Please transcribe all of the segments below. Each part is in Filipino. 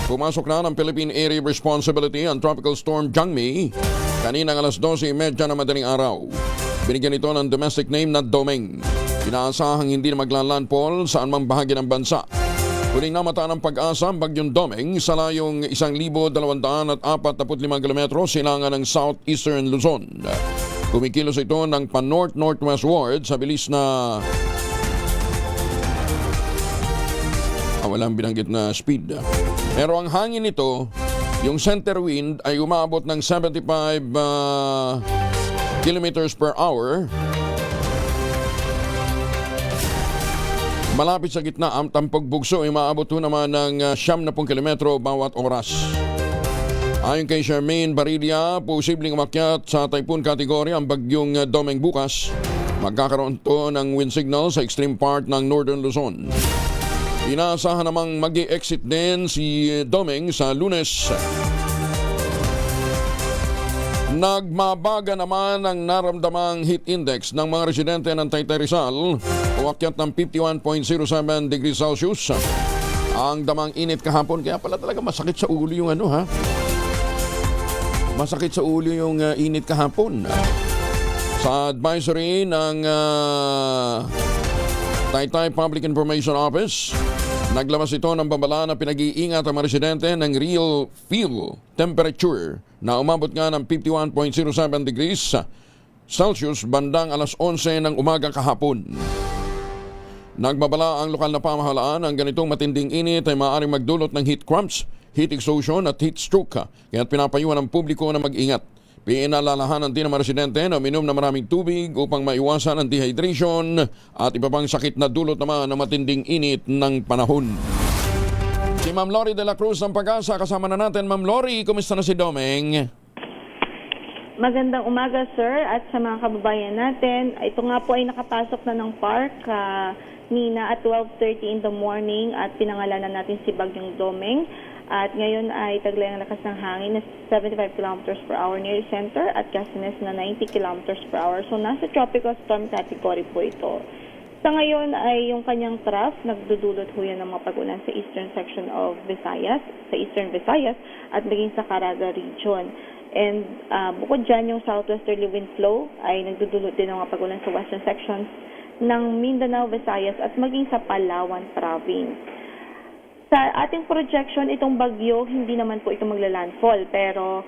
Pumasok na ng Philippine Area of Responsibility ang Tropical Storm Jangmi kaninang alas 12:30 ng madaling araw. Binigyan ito ng domestic name na Domeng. Inaasahang hindi na maglalandfall saan mang bahagi ng bansa. Huling namata ng Pag-asa ang bagyong Domeng sa layong 1,245 kilometro silangan ng southeastern Luzon. Kumikilos ito ng pa-north-northwestward sa bilis na walang binanggit na speed. Pero ang hangin nito, yung center wind ay umaabot ng 75 kilometers per hour. Malapit sa gitna, ang tampog bugso ay maabot naman ng 70 kilometro bawat oras. Ayon kay Charmaine Barilla, posibleng umakyat sa typhoon category ang bagyong Domeng bukas. Magkakaroon to ng wind signal sa extreme part ng northern Luzon. Inaasahan namang mag-i-exit din si Domeng sa Lunes. Nagmabaga naman ang naramdamang heat index ng mga residente ng Taytay Rizal, umakyat ng 51.07 degrees Celsius. Ang damang init kahapon, kaya pala talaga masakit sa ulo yung masakit sa ulo yung init kahapon. Sa advisory ng Taytay Public Information Office, naglabas ito ng babala na pinag-iingat ang mga residente ng real feel temperature na umabot nga ng 51.07 degrees Celsius bandang alas 11 ng umaga kahapon. Nagbabala ang lokal na pamahalaan ang ganitong matinding init ay maaaring magdulot ng heat cramps, heat exhaustion at heat stroke. Kaya't pinapayuhan ang publiko na mag-ingat. Pinalalahanan din ng mga residente na uminom na maraming tubig upang maiwasan ang dehydration at iba pang sakit na dulot naman ng matinding init ng panahon. Si Ma'am Lori de la Cruz ng Pag-asa, kasama na natin. Ma'am Lori, kumusta na si Domeng? Magandang umaga, sir, at sa mga kababayan natin. Ito nga po ay nakapasok na ng park Nina at 12:30 in the morning at pinangalanan natin si Bagyong Domeng. At ngayon ay taglay ang lakas ng hangin na 75 kilometers per hour near the center at gustiness na 90 kilometers per hour. So nasa tropical storm category po ito. Sa ngayon ay yung kanyang trough, nagdudulot ho yan ng mga pag-ulan sa eastern section of Visayas, sa eastern Visayas at maging sa Caraga region. And bukod dyan, yung southwesterly wind flow ay nagdudulot din ng mga pag-ulan sa western sections ng Mindanao, Visayas at maging sa Palawan province. Sa ating projection, itong bagyo, hindi naman po ito maglalandfall. Pero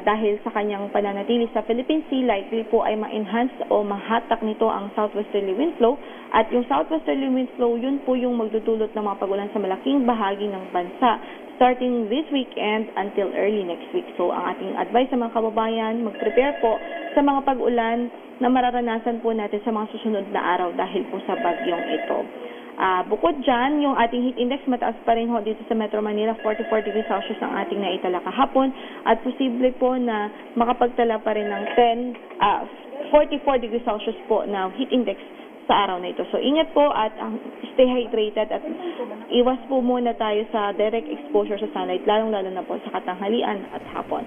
dahil sa kanyang pananatili sa Philippine Sea, likely po ay ma-enhance o mahatak nito ang southwesterly wind flow. At yung southwesterly wind flow, yun po yung magdudulot ng mga pagulan sa malaking bahagi ng bansa starting this weekend until early next week. So ang ating advice sa mga kababayan, mag-prepare po sa mga pag-ulan na mararanasan po natin sa mga susunod na araw dahil po sa bagyong ito. Bukod dyan, yung ating heat index mataas pa rin ho dito sa Metro Manila, 44 degrees Celsius ang ating naitala kahapon at posible po na makapagtala pa rin ng 44 degrees Celsius po na heat index sa araw na ito. So ingat po at stay hydrated at iwas po muna tayo sa direct exposure sa sunlight, lalong-lalo na po sa katanghalian at hapon.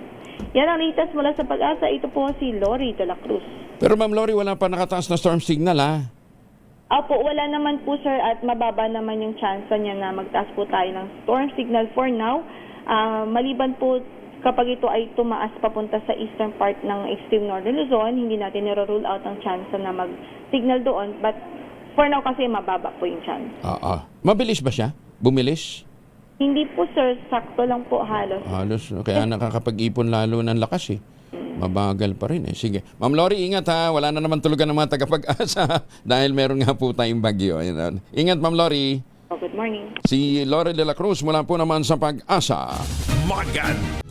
Yan ang latest mula sa Pag-asa. Ito po si Lori de la Cruz. Pero Ma'am Lori, wala pa nakataas na storm signal Opo, wala naman po sir at mababa naman yung chance niya na magtaas po tayo ng storm signal for now. Maliban po kapag ito ay tumaas papunta sa eastern part ng extreme northern Luzon, hindi natin niro-rule out ang chance na mag-signal doon. But for now kasi mababa po yung chance. Mabilis ba siya? Bumilis? Hindi po sir, sakto lang po halos. Halos, kaya nakakapag-ipon lalo ng lakas Mabagal pa rin Sige. Ma'am Lori, ingat wala na naman tulugan ng mga tagapag-asa dahil meron nga po tayong bagyo. Ingat Ma'am Lori. Good morning. Si Lori de la Cruz mula po naman sa Pag-asa. Magan